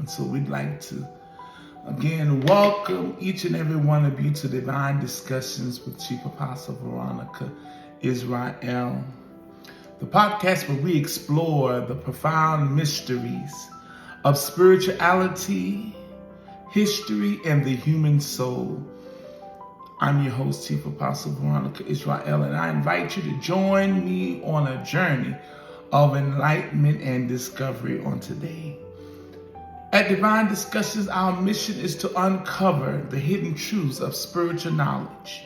So we'd like to again welcome each and every one of you to Divine Discussions with Chief Apostle Veronica Yisrael, the podcast where we explore the profound mysteries of spirituality, history, and the human soul. I'm your host, Chief Apostle Veronica Yisrael, and I invite you to join me on a journey of enlightenment and discovery on today. At Divine Discussions, our mission is to uncover the hidden truths of spiritual knowledge,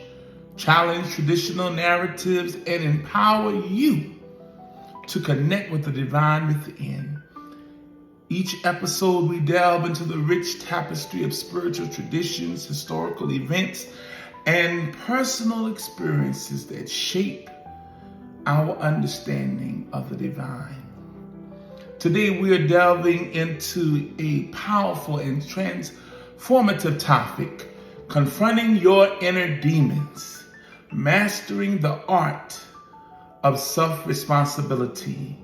challenge traditional narratives, and empower you to connect with the divine within. Each episode, we delve into the rich tapestry of spiritual traditions, historical events, and personal experiences that shape our understanding of the divine. Today, we are delving into a powerful and transformative topic: confronting your inner demons, mastering the art of self-responsibility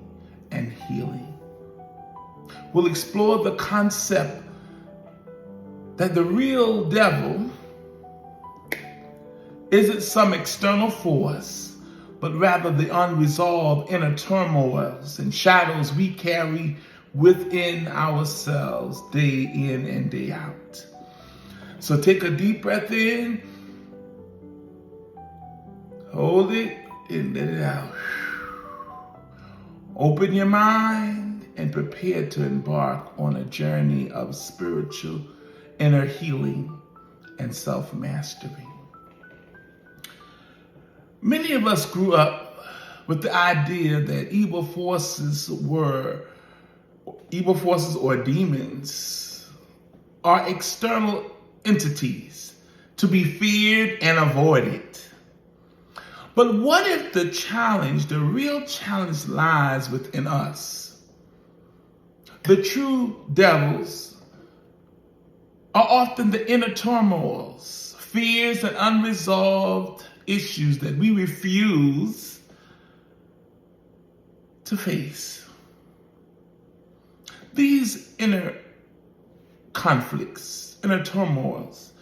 and healing. We'll explore the concept that the real devil isn't some external force, but rather the unresolved inner turmoils and shadows we carry within ourselves day in and day out. So take a deep breath in, hold it, and let it out. Open your mind and prepare to embark on a journey of spiritual inner healing and self-mastery. Many of us grew up with the idea that evil forces or demons are external entities to be feared and avoided. But what if the real challenge lies within us? The true devils are often the inner turmoils, fears, and unresolved issues that we refuse to face. These inner conflicts, inner turmoils,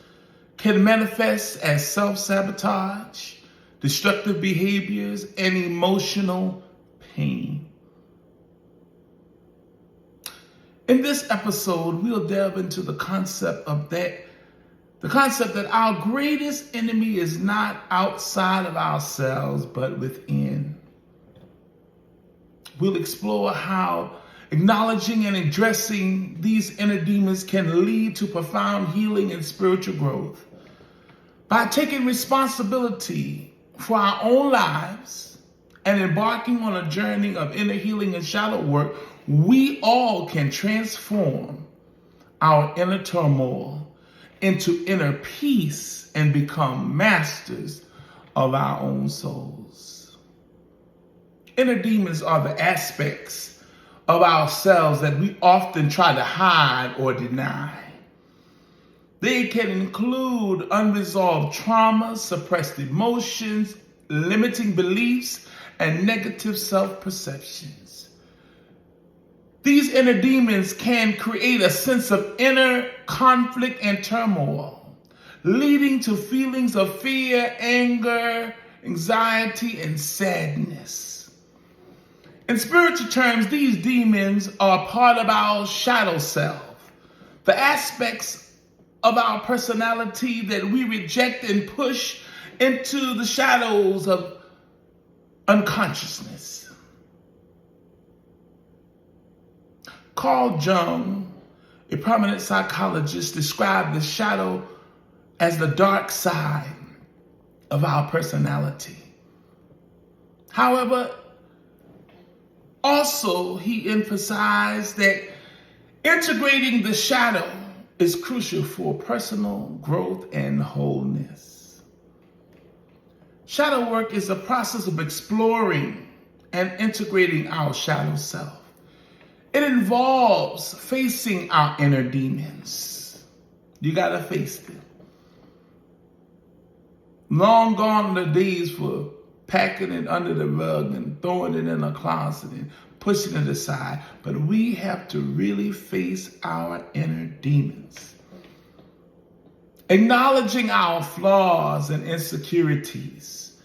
can manifest as self-sabotage, destructive behaviors, and emotional pain. In this episode, we'll delve into the concept that our greatest enemy is not outside of ourselves, but within. We'll explore how acknowledging and addressing these inner demons can lead to profound healing and spiritual growth. By taking responsibility for our own lives and embarking on a journey of inner healing and shadow work, we all can transform our inner turmoil into inner peace and become masters of our own souls. Inner demons are the aspects of ourselves that we often try to hide or deny. They can include unresolved traumas, suppressed emotions, limiting beliefs, and negative self-perceptions. These inner demons can create a sense of inner conflict and turmoil, leading to feelings of fear, anger, anxiety, and sadness. In spiritual terms, these demons are part of our shadow self, the aspects of our personality that we reject and push into the shadows of unconsciousness. Carl Jung, a prominent psychologist, described the shadow as the dark side of our personality. However, also he emphasized that integrating the shadow is crucial for personal growth and wholeness. Shadow work is a process of exploring and integrating our shadow self. It involves facing our inner demons. You gotta face them. Long gone are the days for packing it under the rug and throwing it in a closet and pushing it aside. But we have to really face our inner demons. Acknowledging our flaws and insecurities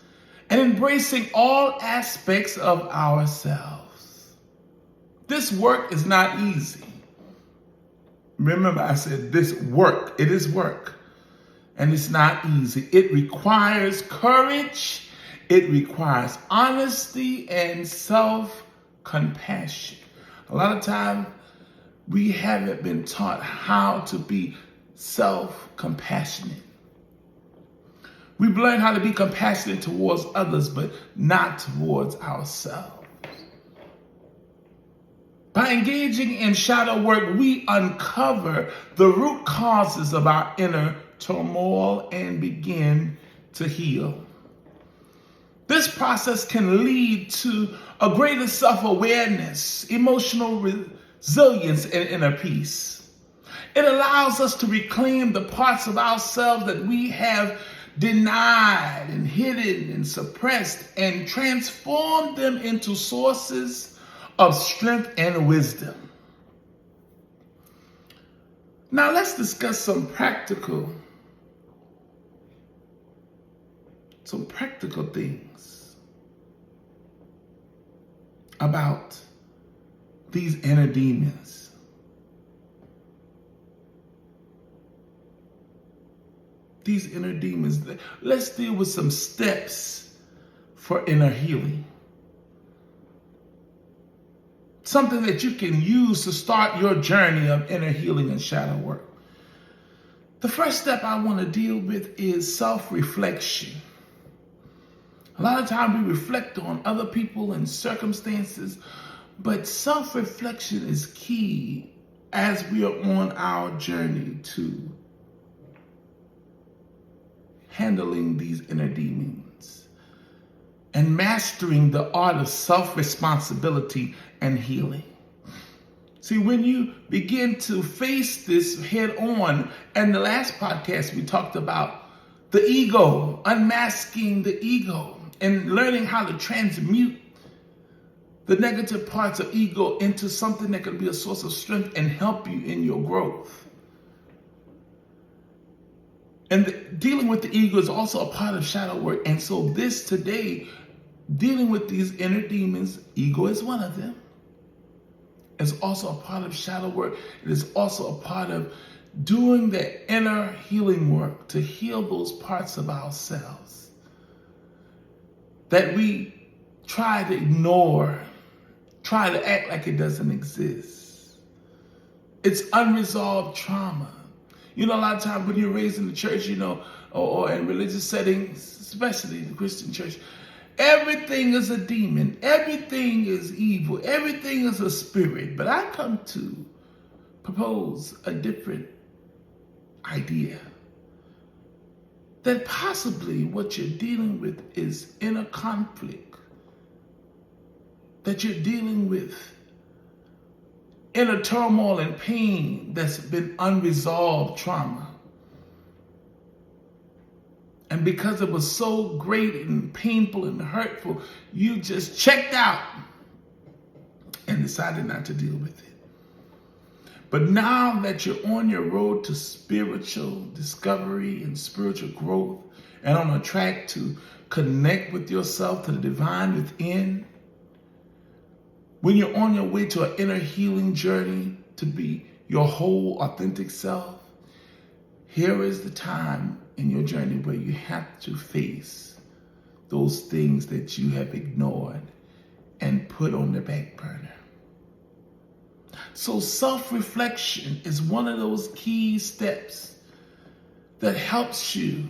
and embracing all aspects of ourselves. This work is not easy. Remember, I said this work. It is work. And it's not easy. It requires courage. It requires honesty and self-compassion. A lot of times we haven't been taught how to be self-compassionate. We've learned how to be compassionate towards others, but not towards ourselves. By engaging in shadow work, we uncover the root causes of our inner turmoil and begin to heal. This process can lead to a greater self-awareness, emotional resilience, and inner peace. It allows us to reclaim the parts of ourselves that we have denied and hidden and suppressed and transform them into sources of strength and wisdom. Now let's discuss some practical things about these inner demons. These inner demons. Let's deal with some steps for inner healing. Something that you can use to start your journey of inner healing and shadow work. The first step I want to deal with is self-reflection. A lot of times we reflect on other people and circumstances, but self-reflection is key as we are on our journey to handling these inner demons and mastering the art of self-responsibility and healing. See, when you begin to face this head on, and the last podcast we talked about the ego, unmasking the ego, and learning how to transmute the negative parts of ego into something that can be a source of strength and help you in your growth. And dealing with the ego is also a part of shadow work. And so this today, dealing with these inner demons, ego is one of them, is also a part of shadow work. It is also a part of doing the inner healing work to heal those parts of ourselves that we try to ignore, try to act like it doesn't exist. It's unresolved trauma. You know, a lot of times when you're raised in the church, or in religious settings, especially the Christian church, everything is a demon. Everything is evil. Everything is a spirit. But I come to propose a different idea. That possibly what you're dealing with is inner conflict. That you're dealing with inner turmoil and pain that's been unresolved trauma. And because it was so great and painful and hurtful, you just checked out and decided not to deal with it. But now that you're on your road to spiritual discovery and spiritual growth and on a track to connect with yourself to the divine within, when you're on your way to an inner healing journey to be your whole authentic self, here is the time in your journey where you have to face those things that you have ignored and put on the back burner. So self-reflection is one of those key steps that helps you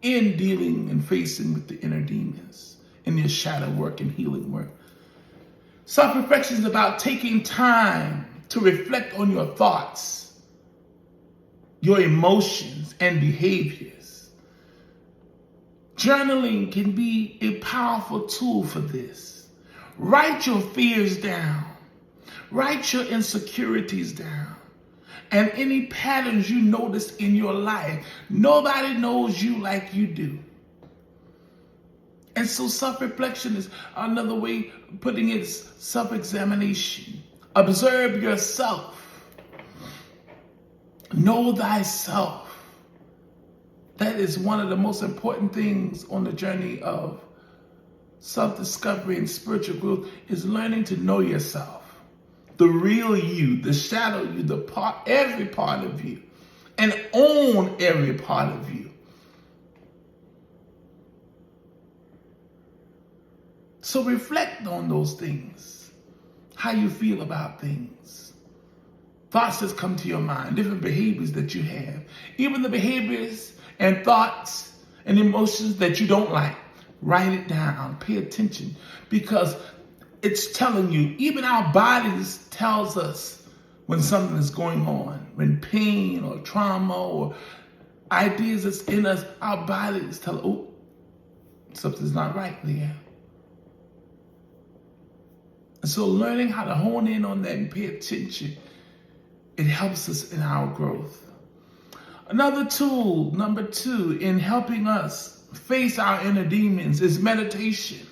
in dealing and facing with the inner demons in your shadow work and healing work. Self-reflection is about taking time to reflect on your thoughts, your emotions, and behaviors. Journaling can be a powerful tool for this. Write your fears down. Write your insecurities down. And any patterns you notice in your life. Nobody knows you like you do. And so self-reflection is another way of putting it, is self-examination. Observe yourself. Know thyself. That is one of the most important things on the journey of self-discovery and spiritual growth, is learning to know yourself. The real you, the shadow you, the part, every part of you, and own every part of you. So reflect on those things, how you feel about things, thoughts that come to your mind, different behaviors that you have, even the behaviors and thoughts and emotions that you don't like. Write it down, pay attention, because it's telling you, even our bodies tells us when something is going on, when pain or trauma or ideas that's in us, our bodies tell, oh, something's not right there. And so learning how to hone in on that and pay attention, it helps us in our growth. Another tool, number 2, in helping us face our inner demons is meditation.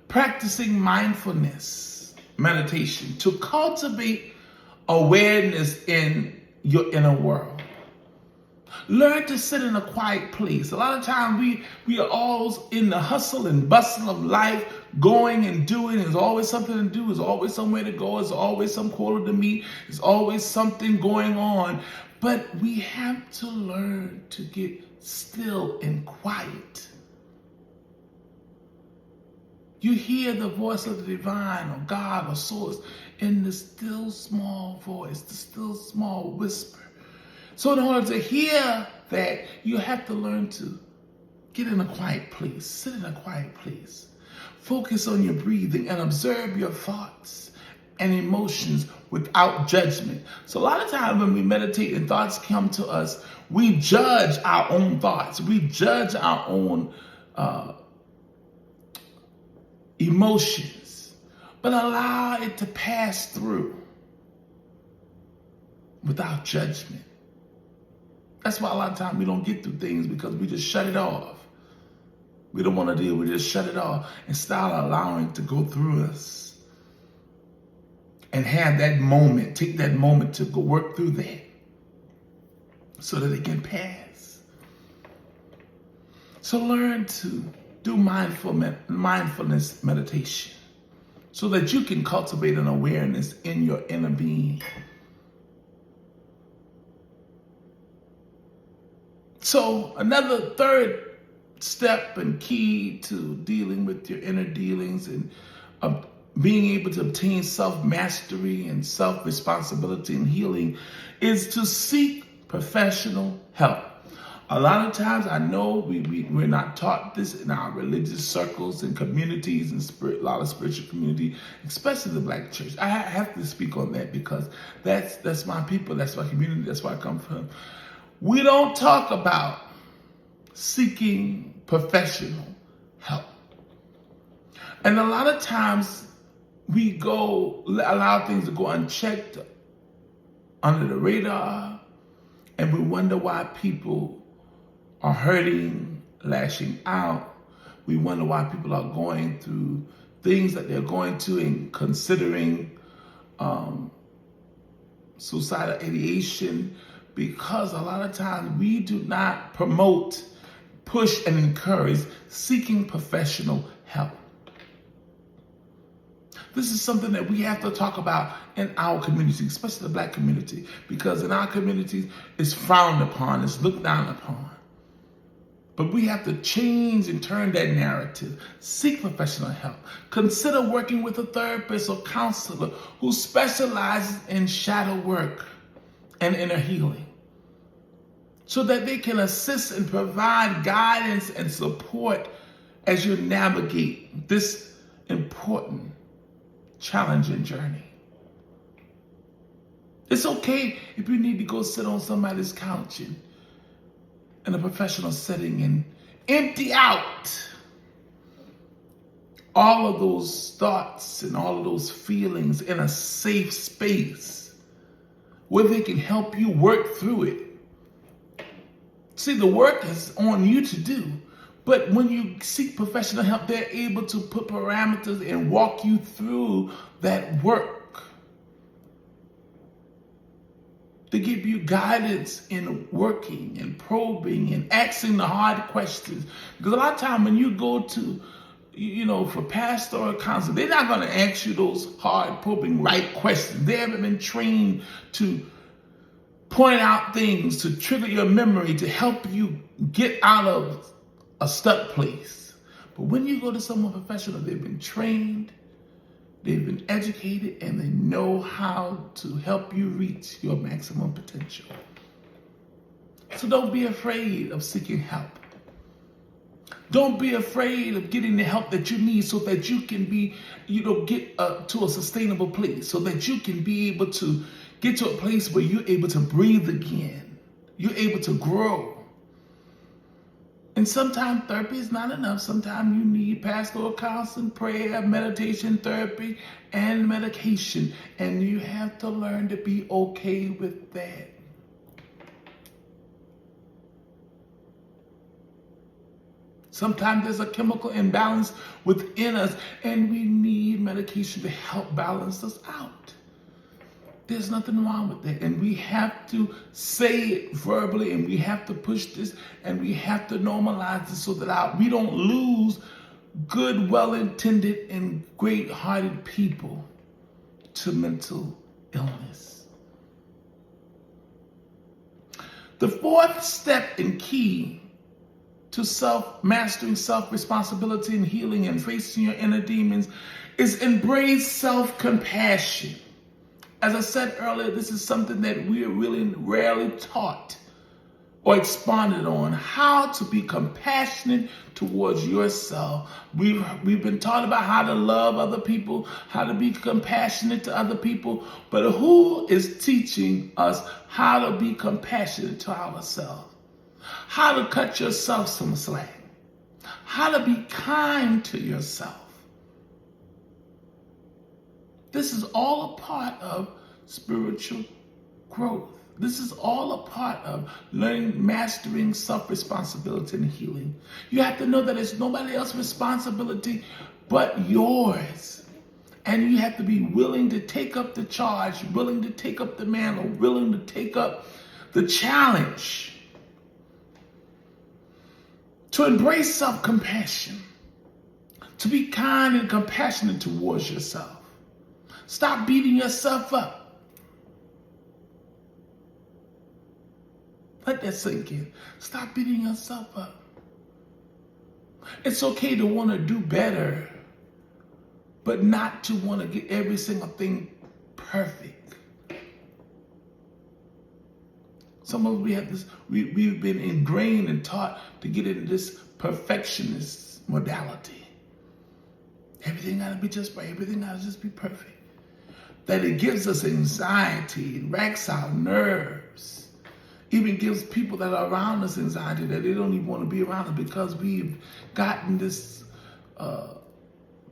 Practicing mindfulness meditation to cultivate awareness in your inner world. Learn to sit in a quiet place. A lot of times we are all in the hustle and bustle of life, going and doing. There's always something to do. There's always somewhere to go. There's always some quota to meet. There's always something going on. But we have to learn to get still and quiet. You hear the voice of the divine or God or source in the still small voice, the still small whisper. So in order to hear that, you have to learn to get in a quiet place, sit in a quiet place, focus on your breathing and observe your thoughts and emotions without judgment. So a lot of times when we meditate and thoughts come to us, we judge our own thoughts. We judge our own emotions, but allow it to pass through without judgment. That's why a lot of times we don't get through things, because we just shut it off. We don't want to deal, we just shut it off and start allowing it to go through us. And have that moment, take that moment to go work through that so that it can pass. So learn to do mindfulness meditation so that you can cultivate an awareness in your inner being. So another third step and key to dealing with your inner dealings and being able to obtain self-mastery and self-responsibility and healing is to seek professional help. A lot of times, I know we're not taught this in our religious circles and communities and a lot of spiritual community, especially the Black church. I have to speak on that because that's my people, that's my community, that's where I come from. We don't talk about seeking professional help. And a lot of times we allow things to go unchecked, under the radar, and we wonder why people are hurting, lashing out. We wonder why people are going through things that they're going to and considering suicidal ideation, because a lot of times we do not promote, push, and encourage seeking professional help. This is something that we have to talk about in our community, especially the Black community, because in our communities, it's frowned upon, it's looked down upon. But we have to change and turn that narrative. Seek professional help. Consider working with a therapist or counselor who specializes in shadow work and inner healing, so that they can assist and provide guidance and support as you navigate this important, challenging journey. It's okay if you need to go sit on somebody's couch in a professional setting and empty out all of those thoughts and all of those feelings in a safe space where they can help you work through it. See, the work is on you to do, But when you seek professional help, they're able to put parameters and walk you through that work, to give you guidance in working and probing and asking the hard questions. Because a lot of time when you go to, for pastoral counsel, they're not going to ask you those hard, probing, right questions. They haven't been trained to point out things, to trigger your memory, to help you get out of a stuck place. But when you go to someone professional, they've been trained, they've been educated, and they know how to help you reach your maximum potential. So don't be afraid of seeking help. Don't be afraid of getting the help that you need so that you can be, get to a sustainable place, so that you can be able to get to a place where you're able to breathe again. You're able to grow. And sometimes therapy is not enough. Sometimes you need pastoral counseling, prayer, meditation, therapy, and medication. And you have to learn to be okay with that. Sometimes there's a chemical imbalance within us, and we need medication to help balance us out. There's nothing wrong with that. And we have to say it verbally, and we have to push this, and we have to normalize this so that we don't lose good, well-intended, and great-hearted people to mental illness. The fourth step and key to self-mastering, self-responsibility, and healing and facing your inner demons is embrace self-compassion. As I said earlier, this is something that we are really rarely taught or expounded on, how to be compassionate towards yourself. We've been taught about how to love other people, how to be compassionate to other people, but who is teaching us how to be compassionate to ourselves? How to cut yourself some slack? How to be kind to yourself? This is all a part of spiritual growth. This is all a part of learning, mastering self-responsibility and healing. You have to know that it's nobody else's responsibility but yours. And you have to be willing to take up the charge, willing to take up the mantle, willing to take up the challenge to embrace self-compassion, to be kind and compassionate towards yourself. Stop beating yourself up. Let that sink in. Stop beating yourself up. It's okay to want to do better, but not to want to get every single thing perfect. Some of us, we have this, we've been ingrained and taught to get into this perfectionist modality. Everything got to be just right. Everything got to just be perfect. That it gives us anxiety, it racks our nerves, even gives people that are around us anxiety that they don't even want to be around us because we've gotten this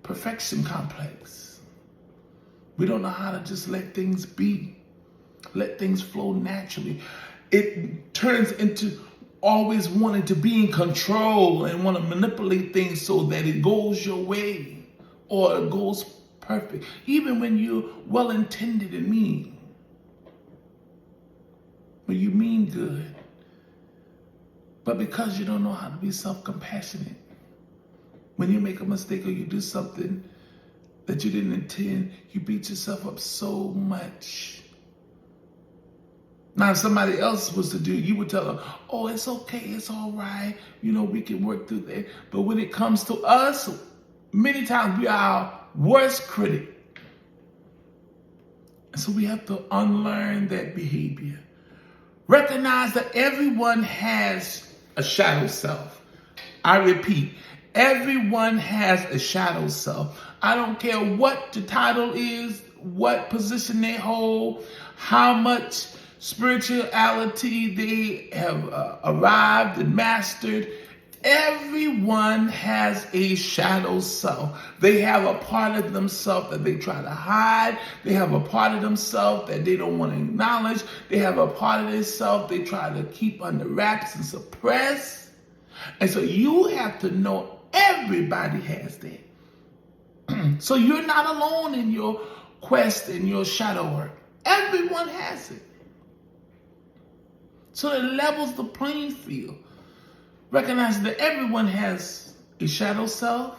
perfection complex. We don't know how to just let things be, let things flow naturally. It turns into always wanting to be in control and want to manipulate things so that it goes your way or it goes perfect, even when you're well-intended and mean. When you mean good, but because you don't know how to be self-compassionate, when you make a mistake or you do something that you didn't intend, you beat yourself up so much. Now, if somebody else was to do, you would tell them, oh, it's okay, it's all right, we can work through that. But when it comes to us, many times we are our worst critic. And so we have to unlearn that behavior. Recognize that everyone has a shadow self. I repeat, everyone has a shadow self. I don't care what the title is, what position they hold, how much spirituality they have arrived and mastered. Everyone has a shadow self. They have a part of themselves that they try to hide. They have a part of themselves that they don't want to acknowledge. They have a part of themselves they try to keep under wraps and suppress. And so you have to know everybody has that. So you're not alone in your quest and your shadow work. Everyone has it. So it levels the playing field. Recognizing that everyone has a shadow self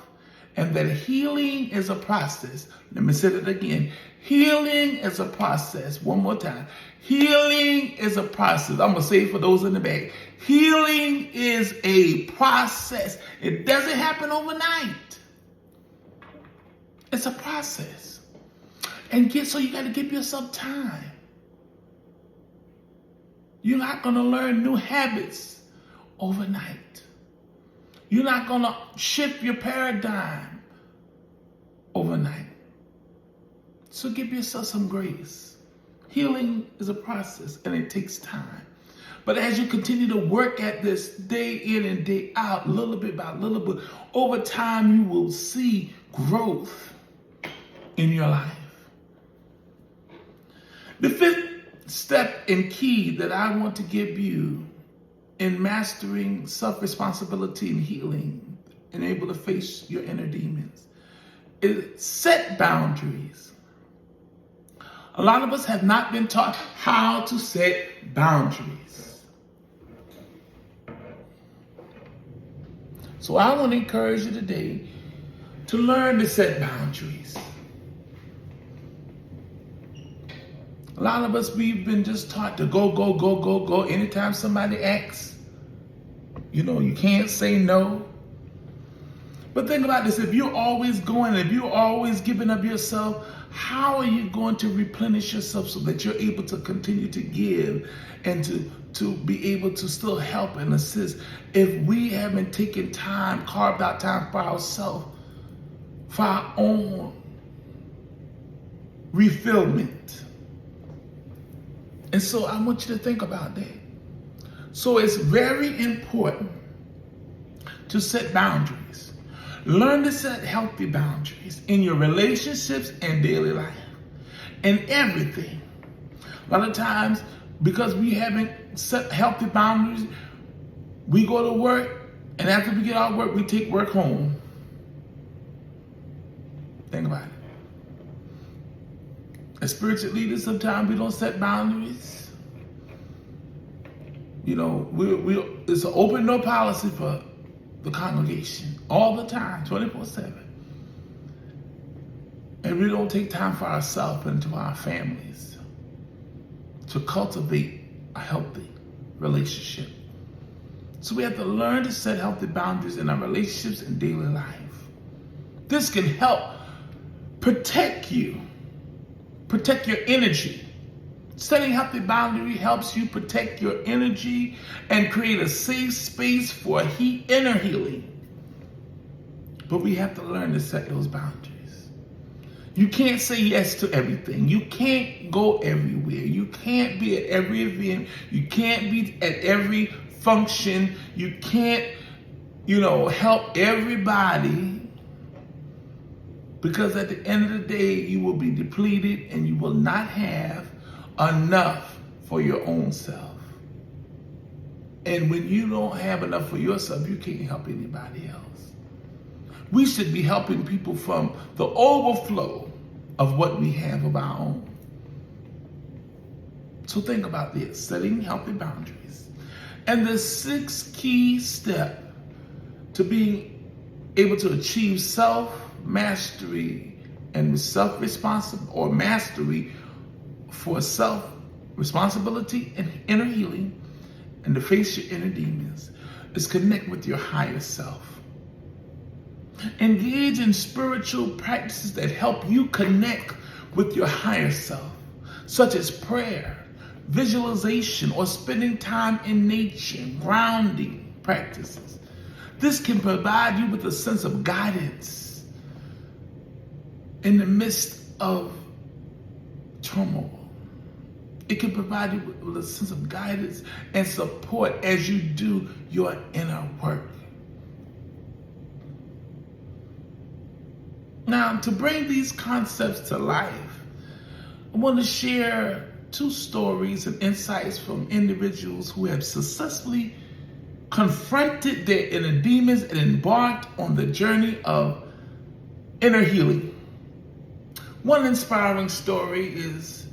and that healing is a process. Let me say that again. Healing is a process. One more time. Healing is a process. I'm going to say it for those in the back. Healing is a process. It doesn't happen overnight. It's a process. And so you got to give yourself time. You're not going to learn new habits overnight. You're not going to shift your paradigm overnight. So give yourself some grace. Healing is a process and it takes time. But as you continue to work at this day in and day out, little bit by little bit, over time you will see growth in your life. The fifth step and key that I want to give you in mastering self-responsibility and healing and able to face your inner demons is set boundaries. A lot of us have not been taught how to set boundaries. So I want to encourage you today to learn to set boundaries. A lot of us, we've been just taught to go, go, go, go, go. Anytime somebody asks, you can't say no. But think about this. If you're always going, if you're always giving up yourself, how are you going to replenish yourself so that you're able to continue to give and to be able to still help and assist if we haven't taken time, carved out time for ourselves, for our own refillment? And so I want you to think about that. So it's very important to set boundaries. Learn to set healthy boundaries in your relationships and daily life and everything. A lot of times, because we haven't set healthy boundaries, we go to work, and after we get out of work, we take work home. Think about it. As spiritual leaders, sometimes we don't set boundaries. It's an open door policy for the congregation all the time, 24/7. And we don't take time for ourselves and to our families to cultivate a healthy relationship. So we have to learn to set healthy boundaries in our relationships and daily life. This can help protect your energy. Setting healthy boundaries helps you protect your energy and create a safe space for inner healing. But we have to learn to set those boundaries. You can't say yes to everything. You can't go everywhere. You can't be at every event. You can't be at every function. You can't, help everybody. Because at the end of the day, you will be depleted and you will not have enough for your own self. And when you don't have enough for yourself, you can't help anybody else. We should be helping people from the overflow of what we have of our own. So think about this, setting healthy boundaries. And the sixth key step to being able to achieve self-mastery and mastery for self-responsibility and inner healing and to face your inner demons is connect with your higher self. Engage in spiritual practices that help you connect with your higher self, such as prayer, visualization, or spending time in nature, grounding practices. This can provide you with a sense of guidance in the midst of turmoil. It can provide you with a sense of guidance and support as you do your inner work. Now, to bring these concepts to life, I want to share two stories and insights from individuals who have successfully confronted their inner demons, and embarked on the journey of inner healing. One inspiring story is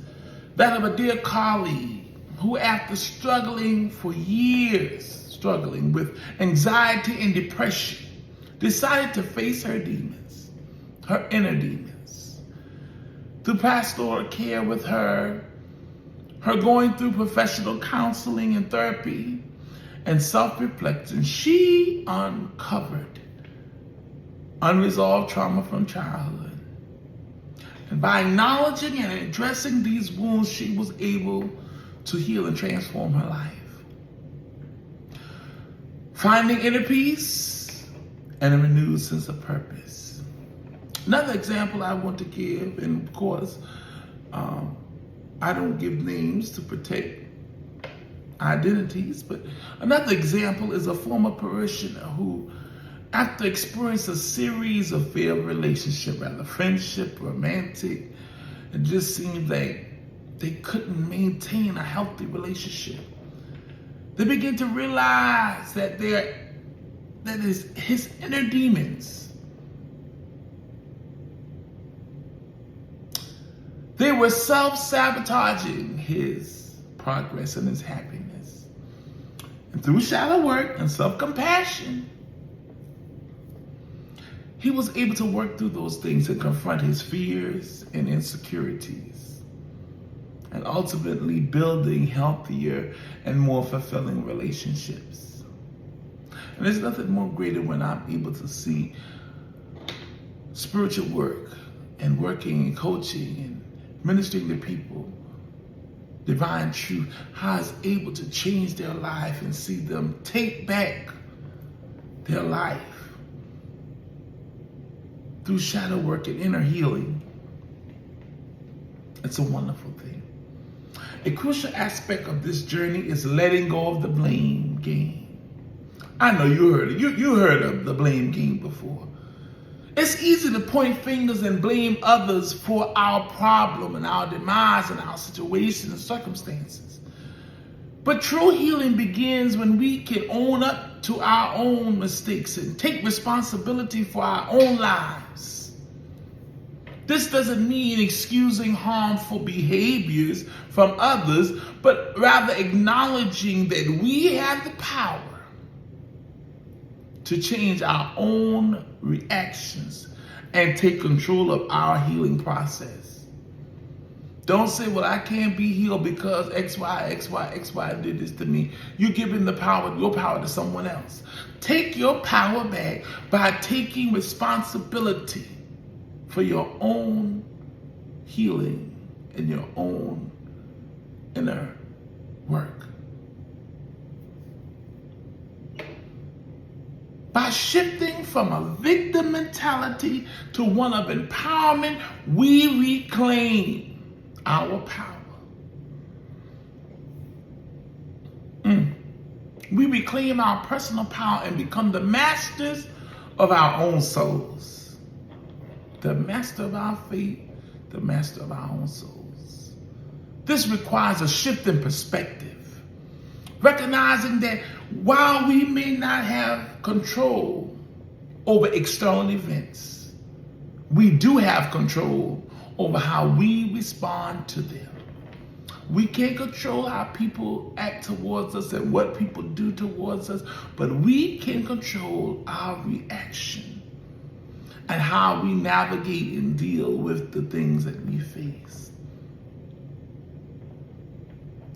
that of a dear colleague who, after struggling for years, with anxiety and depression, decided to face her demons, her inner demons. Through pastoral care with her going through professional counseling and therapy, and self-reflection, she uncovered unresolved trauma from childhood. And by acknowledging and addressing these wounds, she was able to heal and transform her life, finding inner peace and a renewed sense of purpose. Another example I want to give, and of course, I don't give names to protect identities, but another example is a former parishioner who, after experiencing a series of failed relationships, rather friendship, romantic, it just seemed like they couldn't maintain a healthy relationship. They began to realize that his inner demons, they were self-sabotaging his progress and his happiness. And through shadow work and self-compassion, he was able to work through those things and confront his fears and insecurities, and ultimately building healthier and more fulfilling relationships. And there's nothing more greater when I'm able to see spiritual work and working and coaching and ministering to people, divine truth, how it's able to change their life and see them take back their life through shadow work and inner healing. It's a wonderful thing. A crucial aspect of this journey is letting go of the blame game. I know you heard it. You heard of the blame game before. It's easy to point fingers and blame others for our problem and our demise and our situations and circumstances. But true healing begins when we can own up to our own mistakes and take responsibility for our own lives. This doesn't mean excusing harmful behaviors from others, but rather acknowledging that we have the power to change our own reactions and take control of our healing process. Don't say, well, I can't be healed because XY did this to me. You're giving your power to someone else. Take your power back by taking responsibility for your own healing and your own inner work. By shifting from a victim mentality to one of empowerment, we reclaim our power. We reclaim our personal power and become the masters of our own souls. The master of our fate, the master of our own souls. This requires a shift in perspective, recognizing that while we may not have control over external events, we do have control over how we respond to them. We can't control how people act towards us and what people do towards us, but we can control our reaction and how we navigate and deal with the things that we face.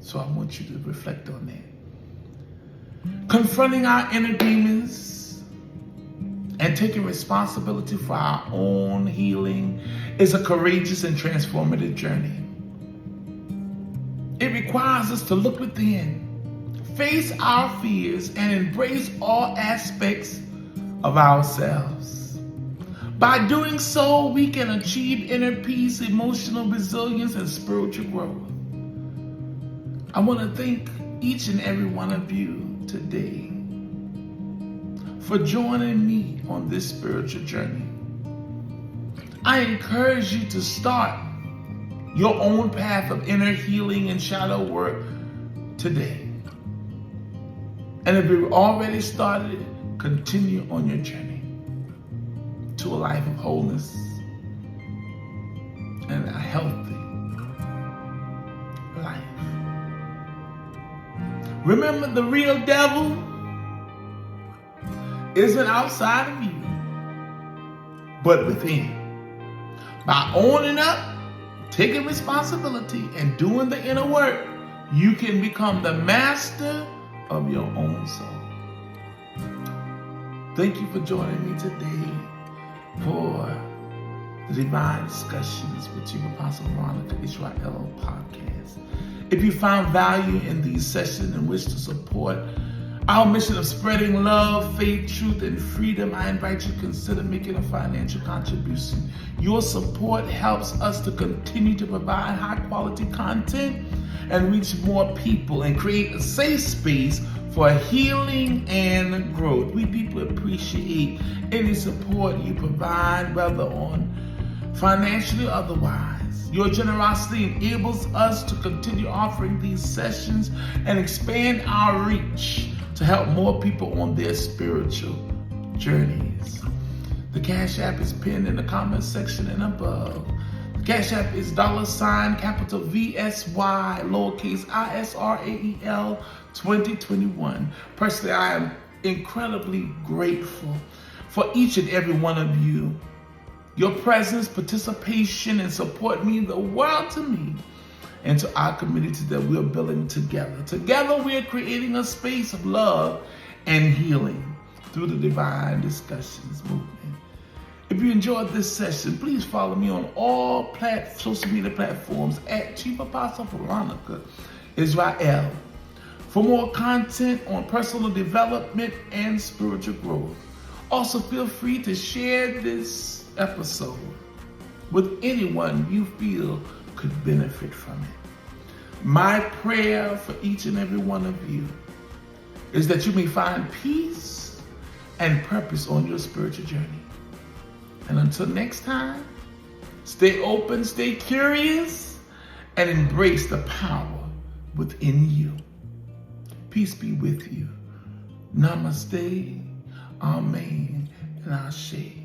So I want you to reflect on that. Confronting our inner demons and taking responsibility for our own healing is a courageous and transformative journey. It requires us to look within, face our fears, and embrace all aspects of ourselves. By doing so, we can achieve inner peace, emotional resilience, and spiritual growth. I want to thank each and every one of you today for joining me on this spiritual journey. I encourage you to start your own path of inner healing and shadow work today. And if you've already started, continue on your journey to a life of wholeness and a healthy life. Remember, the real devil isn't outside of you, but within. By owning up, taking responsibility, and doing the inner work, you can become the master of your own soul. Thank you for joining me today for the Divine Discussions with Chief Apostle Veronica Yisrael podcast. If you found value in these sessions and wish to support our mission of spreading love, faith, truth, and freedom, I invite you to consider making a financial contribution. Your support helps us to continue to provide high-quality content and reach more people and create a safe space for healing and growth. We deeply appreciate any support you provide, whether on financially or otherwise. Your generosity enables us to continue offering these sessions and expand our reach to help more people on their spiritual journeys. The Cash App is pinned in the comment section and above. The Cash App is capital VSY, lowercase ISRAEL 2021. Personally, I am incredibly grateful for each and every one of you. Your presence, participation, and support mean the world to me and to our community that we're building together. Together, we're creating a space of love and healing through the Divine Discussions movement. If you enjoyed this session, please follow me on all social media platforms at Chief Apostle Veronica Yisrael for more content on personal development and spiritual growth. Also, feel free to share this episode with anyone you feel could benefit from it. My prayer for each and every one of you is that you may find peace and purpose on your spiritual journey. And until next time, stay open, stay curious, and embrace the power within you. Peace be with you. Namaste, Amen, and Ashe.